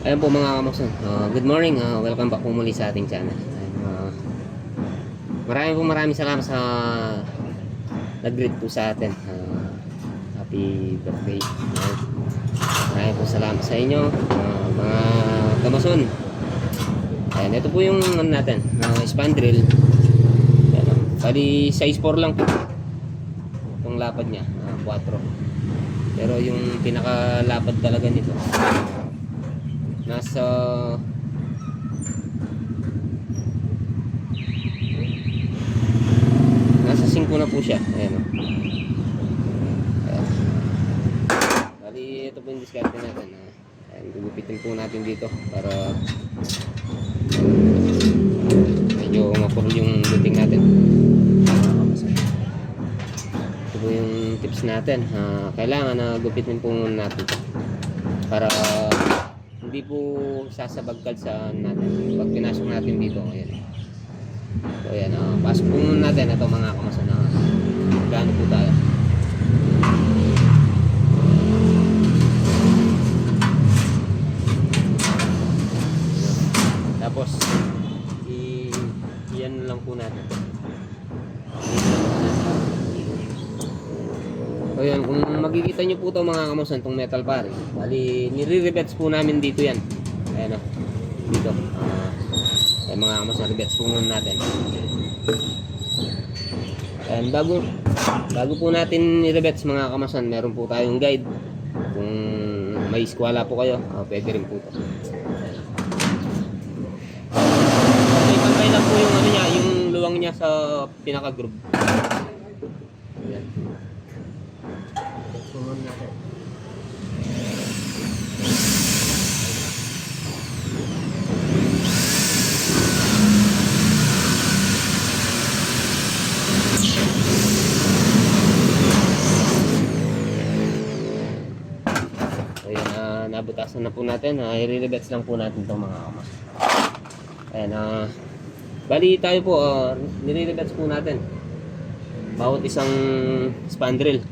Ayan po mga kamakson, good morning, welcome back po muli sa ating channel. Maraming salamat sa nag-greet po sa atin. Happy birthday. Maraming po salamat sa inyo, mga kamason. Ayan, ito po yung ano natin, spandrel. Ayan, bali size 4 lang po itong lapad niya, 4. Pero yung pinakalapad talaga nito nasa 5 na po siya. Ayan o. Ayan. Bali, ito po yung discard natin. Ayan, gugupitin po natin dito para medyo mapurol yung luting natin. Ito po yung tips natin. Kailangan na gupitin po natin para hindi po sasabagkal sa natin pag pinasok natin dito. Ayan. So ayan, pasok po muna natin ito mga kamason na gano'n po tayo. Tapos iyan lang po natin. So yan, kung makikita nyo po ito mga kamusan, itong metal pare, bali nire-rivets po namin dito yan. Ayan o, dito. Ayan mga kamusan, rivets po muna natin. Ayan, bago po natin i-rivets mga kamusan, meron po tayong guide. Kung may eskwela po kayo, pwede rin po ito. Okay, pantay lang po yung ano niya, yung luwang niya sa pinaka-groove. Ayan. Sumunod natin. So yun, nabutasan na po natin. I-rivets lang po natin itong mga kamas. Ayan, bali tayo po, nire-rivets po natin bawat isang spandrel.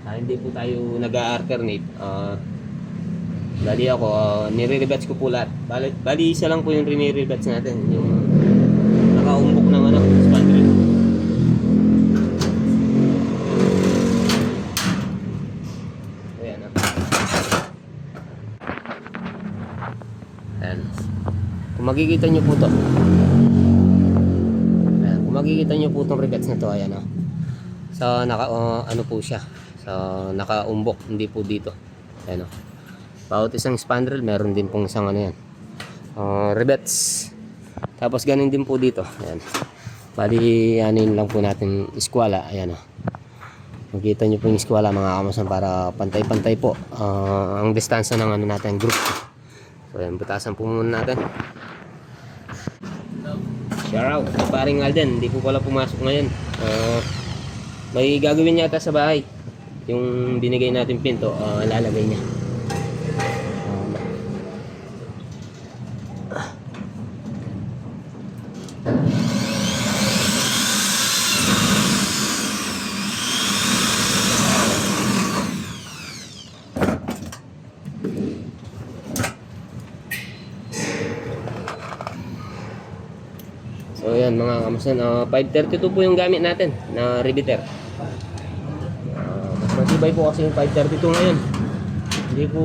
Hindi po tayo nag-alternate. Bali ako, nire-rivets ko po lahat. Bali isa lang po yung rinire-rivets natin, yung nakaumbok ng ano, spandrel. Ayan, ayan. Kung makikita nyo po to, ayan, kung makikita nyo po itong rivets na to, ayan o. So ano po siya, so nakaumbok, hindi po dito. Ayan o. Bawat isang spandrel meron din pong isang ano yan, rivets. Tapos ganun din po dito. Ayan. Bali anin lang po natin eskwala. Ayan o. Makita nyo po yung eskwala mga kamasan para pantay-pantay po ang distansya ng ano natin, group. So ayan, butasan po muna natin. Shout out paring Alden, hindi po pala pumasok ngayon. May gagawin yata sa bahay. Yung binigay natin pinto, lalagay niya. So yan mga kamasan, 532 po yung gamit natin na riveter. Mas matibay po kasi yung 532 ngayon. Hindi po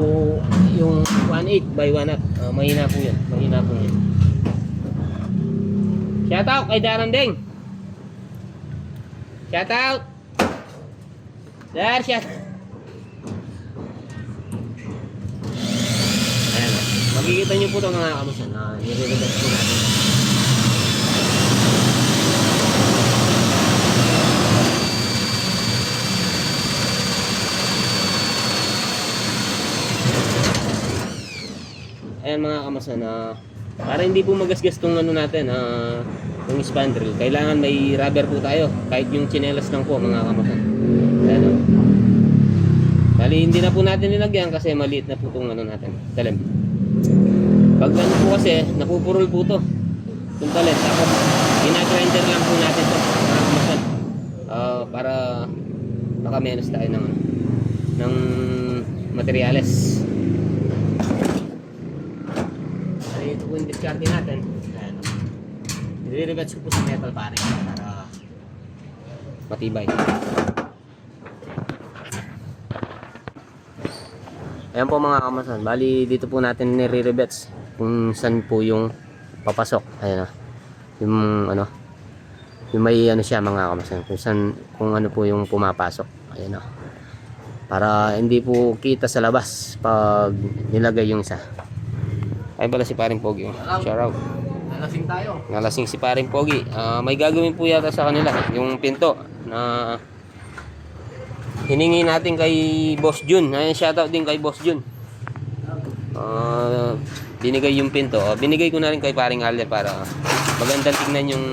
yung 1.8 by 1.5. Mahina po yun. Mahina po yun. Shout out kay Darandeng. Shout out. Dar, shout. Ayan. Makikita nyo po ito mga kamasan. Nire-revert po natin. Ayan mga kamasan, para hindi po magasgas tong ano natin, yung spandrel, kailangan may rubber po tayo, kahit yung tsinelas lang po mga kamasan. Ayan o. Bali hindi na po natin nilagyan kasi maliit na po itong ano natin, talim. Pag ano po kasi, napupurol po ito itong talim, tapos ginagrinder lang po natin ito mga kamasan, para makamenos tayo ng materyales. diskarte natin. Ayan. Nire-rivets ko po sa metal paring para matibay. Ayan po mga kamasan. Bali dito po natin nire-rivets kung saan po yung papasok. Ayan na. Yung ano, yung may ano siya mga kamasan. Kung saan, kung ano po yung pumapasok. Ayan na. Para hindi po kita sa labas pag nilagay yung isa. Ay pala si Paring Pogi. Shout out. Nalasing tayo. Nalasing si Paring Pogi. May gagawin po yata sa kanila. Yung pinto na hiningi natin kay Boss Jun. Ayan, shout out din kay Boss Jun. Binigay yung pinto. Binigay ko na rin kay Paring Alder para magandang tingnan yung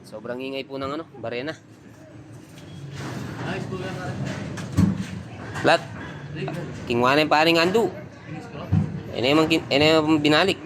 sobrang ingay po ng ano, barena. Ayos po yan. Lat. Kingwana yung Paring Andu. Ina yung binalik.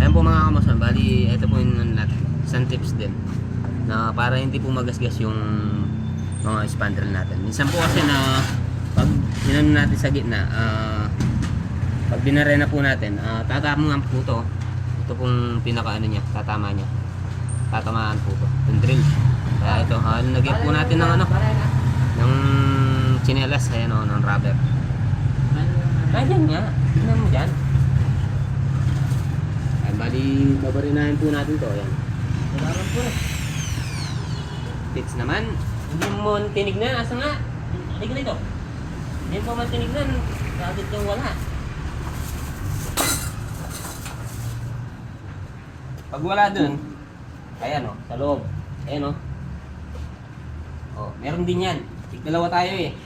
Ayan po mga kamason, bali ito po yung natin, isang tips din na para hindi po magasgas yung mga spandrel natin. Minsan po kasi na pag hinano natin sa gitna, pag binarena po natin, tatamaan po to. Ito pong pinaka ano niya, tatamaan po to, yung drill. Kaya ito, lagyan po natin ng ano, ng chinelas, ayan o, ng rubber. Ayan nga, tingnan mo dyan. Bali, babarinahin po natin to. Ayan. Salamat po. Fits naman. Hindi mo tinignan. Asa nga? Halika rito. Hindi mo man tinignan. Bakit yung wala? Pag wala dun, ayan o, sa loob. Ayan o. O, meron din yan. Tigdalawa tayo eh.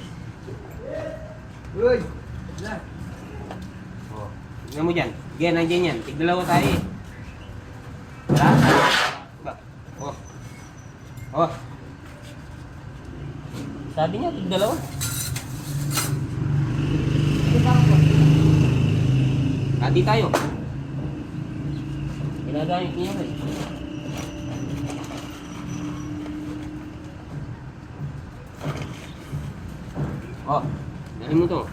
Uy! O, tignan mo dyan. Again, nandiyan yan. Tigdalawa tayo eh. Wala? Ba? Oh. Oh. Sabi niya, tigdalawa. Kadi tayo. Ginagamit niya eh. Oh, dali mo to.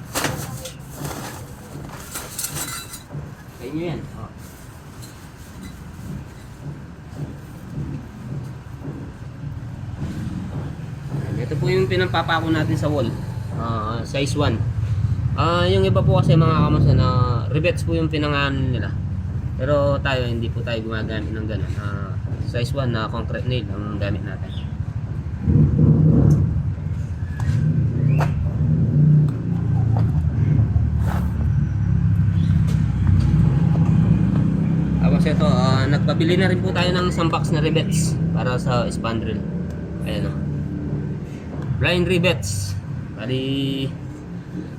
Sa inyo yan. Oh. Ito po yung pinampapako natin sa wall. Size 1. Yung iba po kasi mga kamasa na rivets po yung pinangalan nila. Pero tayo, hindi po tayo gumagamit ng ganun. Size 1 na concrete nail ang gamit natin. Tapos ito, nagpabili na rin po tayo ng isang box na rivets para sa spandrel. Ayan o. Blind rivets. Bali,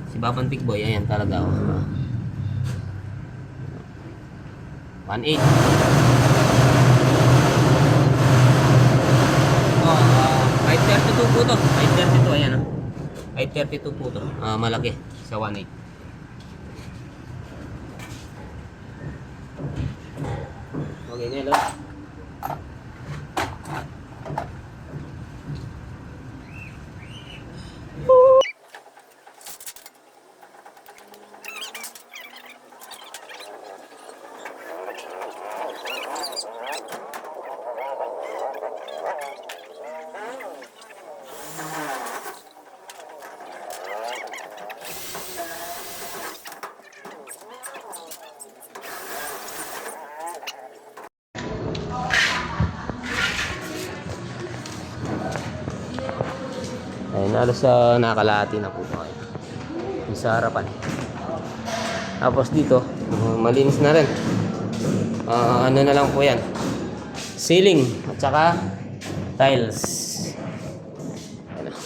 si Baban Pigboy, ayan talaga o. 1.8. Oh, 532 po to. 532, ayan o. 532 po to. Malaki sa 1.8. Okay, Nelo. Ayun, halos sa nakalahati na po tayo. Yung sa harapan. Tapos dito, malinis na rin. Ano na lang po yan. Ceiling at saka tiles. Ayan na.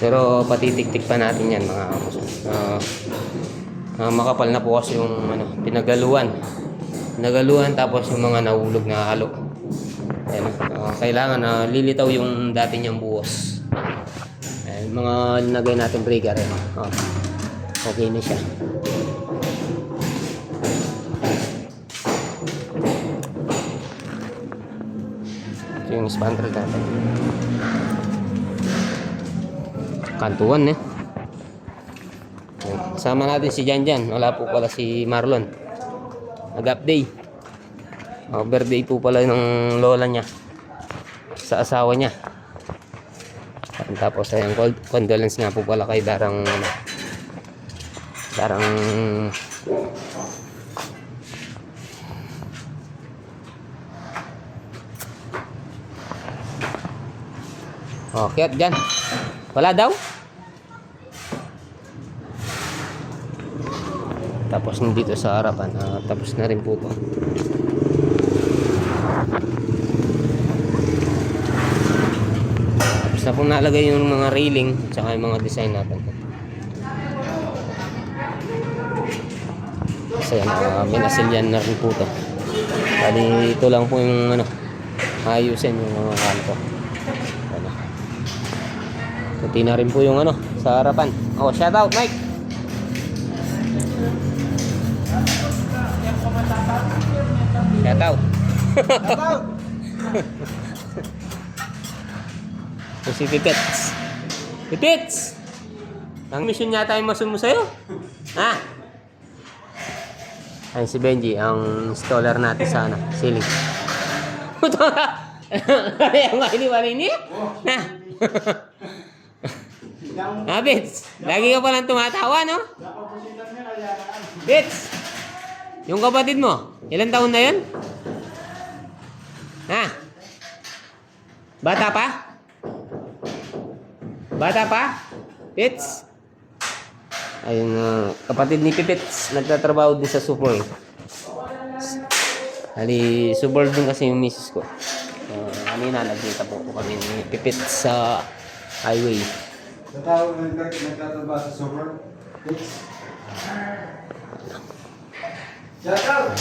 Pero patitik-tik pa natin yan mga kamuso. Makapal na po kasi yung pinagaluan tapos yung mga nahulog na halo. Ayan, kailangan lilitaw yung dati niyang buhos. Ayan, mga linagay natin breaker. Okay na siya. Ito yung spandrel natin. Kantuan eh. Sama natin si Janjan. Wala po pala si Marlon. Nag-update. Birthday po pala ng lola niya sa asawa niya. Tapos ayun, condolence nga po pala kay Darang okay, dyan. Wala daw? Tapos dito sa harapan, tapos na rin po ito. Tapos na pong nalagay yung mga railing at saka yung mga design natin. Kasi minasilyan na rin po ito. Bali ito lang po yung ayusin yung mga kanto. Puti na rin po yung sa harapan. Shout out Mike. Shout out. Ito si Pipits. Pipits! Ang mission yata yung masun mo sa'yo. Ha? Ay si Benji, ang installer natin sa ceiling. Puto na! Kaya nga iniwalay niya? Ha? Bits, lagi ka palang tumatawa, no? Bits, yung kapatid mo, ilang taon na yun? Ha? Bata pa? Bata pa? Bits? Ayun, kapatid ni Pipits, nagtatrabaho din sa Super. Hali, Super din kasi yung misis ko. Kanina, nagkita po kami ni Pipits sa highway. Nagtatrabaho sa Super.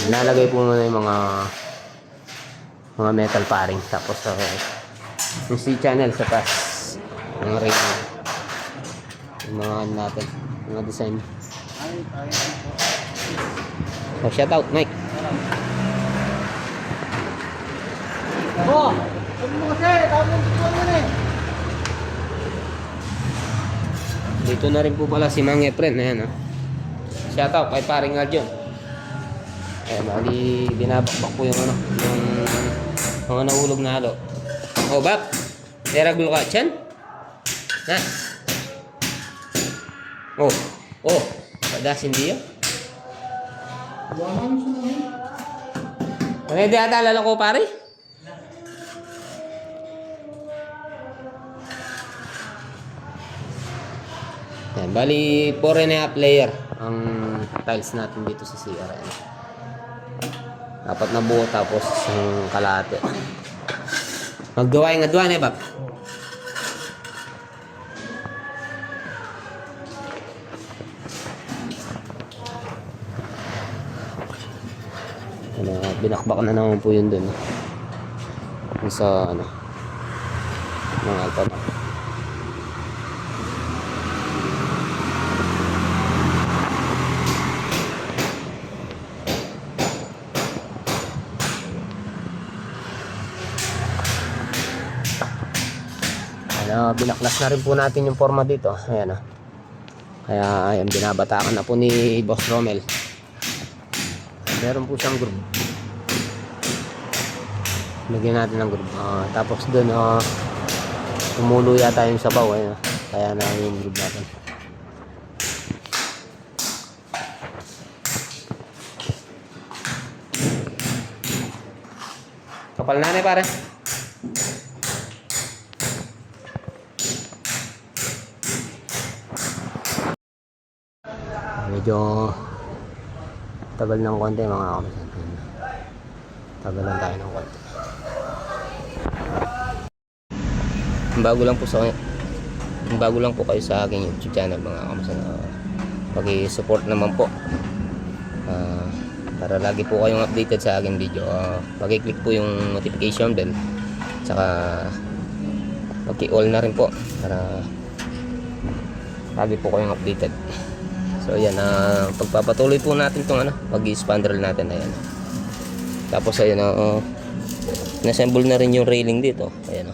Nalagay po muna yung mga metal paring. Tapos yung C-channel sa taas. Mga ring. Yung mga natin. Mga design. Shout out, Mike. Dito na rin po pala si Mang Efren. Ayan, shout out kay paring Arjon. Ayan, bali binabakbak po yung mga nahulog na halo. Bap, teraglo ka dyan? Ha? Padasin diyo. Ano yung diadalala ko, pare? Yan, bali 4.5 layer ang tiles natin dito sa CR. Dapat na buo tapos yung kalahati. Magduway nga duwan Bap. Binakbak na naman po yun dun. Yung sa mga alpha. Binaklas na rin po natin yung forma dito. Ayan. Kaya ayan, binabatakan na po ni Boss Romel. Meron po siyang groove. Lagyan natin ng groove. Tapos dun tumulo yata yung sabaw. Ayan. Kaya na yung groove natin. Kapal na pare. Medyo tagal ng konti mga kamasan. Tagal lang tayo ng konti. Bago lang po kayo sa aking YouTube channel mga kamasan. Paki-support naman po. Para lagi po kayong updated sa aking video. Paki-click po yung notification bell. Tsaka paki-all na rin po para lagi po kayong updated. So ayan, pagpapatuloy po natin itong pag-spandrel natin. Ayan. Tapos ayan, nassemble na rin yung railing dito. Ayan.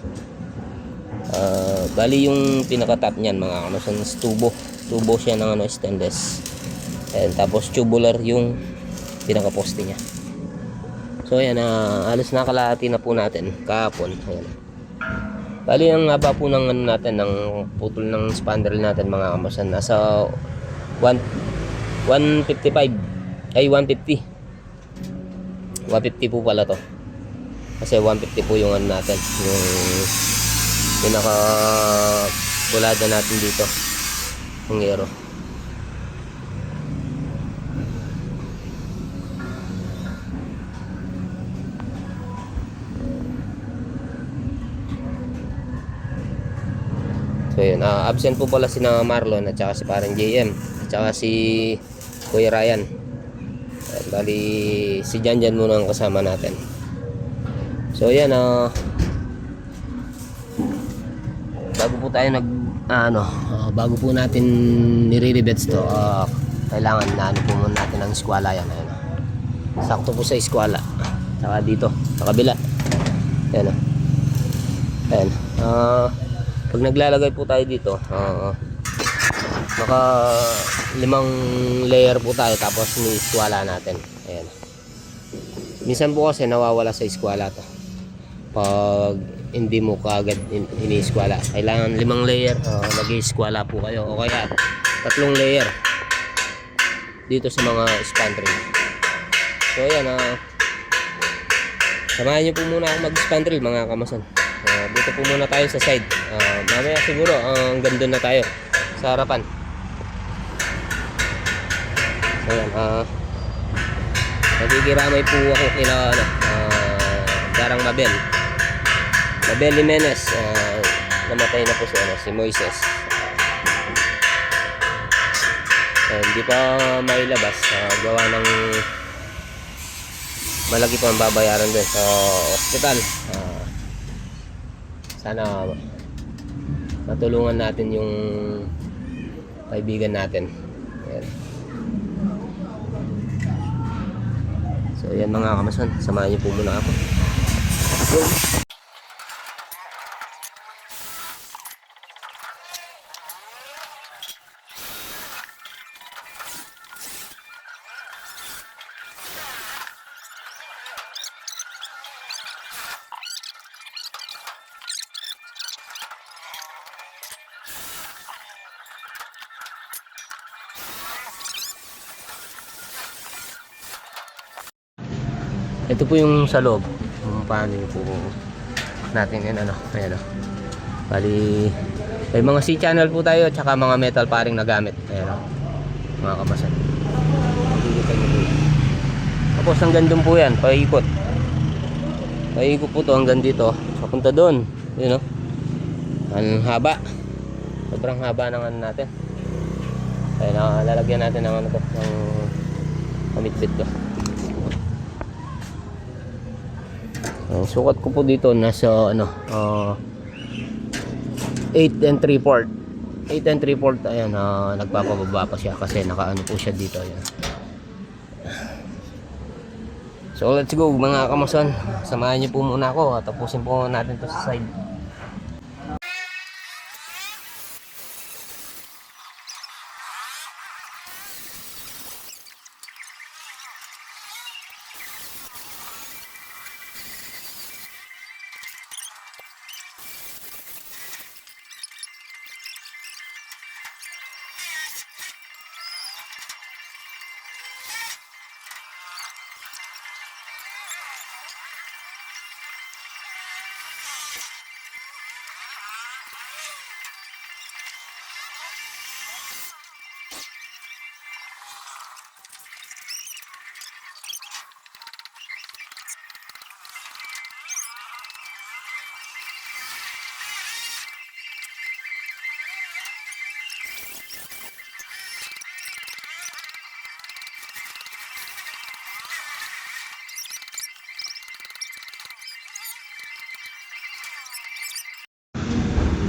Bali yung pinaka-top niyan mga kamasan, tubo siya ng stainless. Ayan, tapos tubular yung pinaka-poste niya. So ayan, alas nakalahati na po natin kahapon. Ayan. Bali ang haba po ng natin, ng putol ng spandrel natin mga kamasan, nasa 155 ay 150 po pala to, kasi 150 po yung natin, yung pinaka bulada natin dito ng aero. So yun, absent po pala si na Marlon at saka si parang JM at saka si Kuya Ryan. Bali si Janjan muna ang kasama natin. So yan, bago po tayo bago po natin nire-rivets to, kailangan na po muna natin ang eskwala yan. Ayun. Sakto po sa eskwala. Saka dito sa kabila. Ayan. Ayan. Pag naglalagay po tayo dito, naka 5 layer po tayo, tapos may eskwala natin. Ayan. Minsan po kasi nawawala sa eskwala to pag hindi mo kaagad ini-eskwala. Kailangan 5 layer, nag-eskwala po kayo, o kaya 3 layer dito sa mga spandrel. So ayan, samahan nyo po muna ako mag-spandrel mga kamasan. Dito po muna tayo sa side. Mamaya siguro hanggang doon na tayo sa harapan. So yan, nagigiramay po ako kila Darang Mabel Jimenez. Namatay na po si Moises. Hindi pa mailabas, gawa ng malaki pa ang babayaran din sa ospital. Sana matulungan natin yung kaibigan natin. Ayan. So yan mga kamasan, samahan niyo po muna ako. Go! Ito po yung sa loob, kung paano po natin yan, ayan. Bali may mga C-channel po tayo at saka mga metal paring nagamit. Ayan, mga kamasan, makikita nyo po yan. Tapos hanggang doon po yan, paikot po to hanggang dito, papunta doon. Yun, ang haba, sobrang haba ng natin. Ayan, lalagyan natin ng ng kamitbit to. Sukat ko po dito nasa 8 and 3/4. 8 and 3/4. Ayan, nagpapababa pa siya kasi nakaano po siya dito. Ayan. So let's go mga kamasan, samahan niyo po muna ako, tapusin po natin to sa side.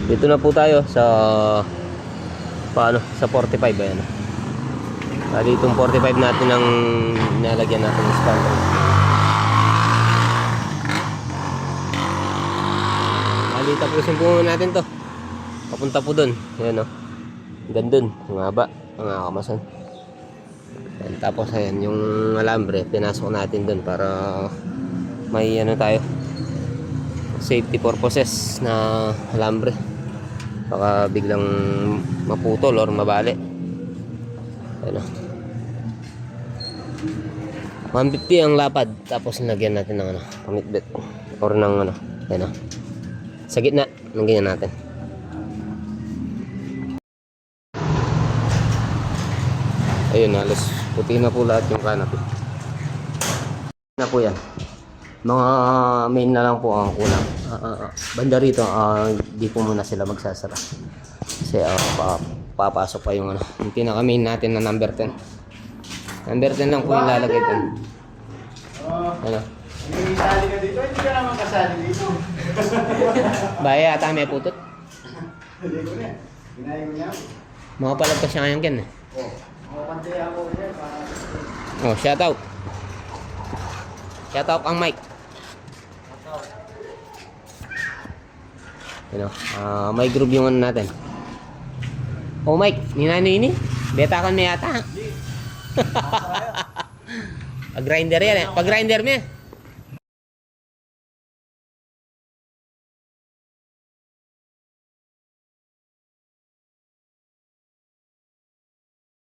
Dito na po tayo sa sa 45 ayan. Bali itong 45 natin ang nalagyan natin ng spanner. Bali tapusin po natin to. Papunta po doon. Ayan o. Gandun. Ang haba. Mga kamasan. Ayan, tapos ayan yung alambre. Pinasok natin doon para may ano tayo. Safety purposes na alambre. Baka biglang maputol or mabali. Ayan o. 150 ang lapad. Tapos nilagyan natin ng ano, pamitbit. Or ng ano. Ayan o. Sa gitna. Nang ganyan natin. Ayun, halos puti na po lahat yung canopy. Na po yan. Mga main na lang po ang kulang. Banda rito, di po muna sila magsasara. Kasi papasok pa yung ano, yung pinaka main natin na number 10. Number 10 lang po yung lalagay dun. Ano? Kasali ka dito, hindi ka naman kasali dito. Baya ata may putot. Hindi ko na. Ginaya ko niya. Mga palagpas siya ngayon ken eh. Makapantay ako dyan. Oh, shout out. Shout out ang mic. Ano, may group yung ano natin. Oh Mike, ini. Beta kan may ata. Pag grinder yan eh. Pag grinder mo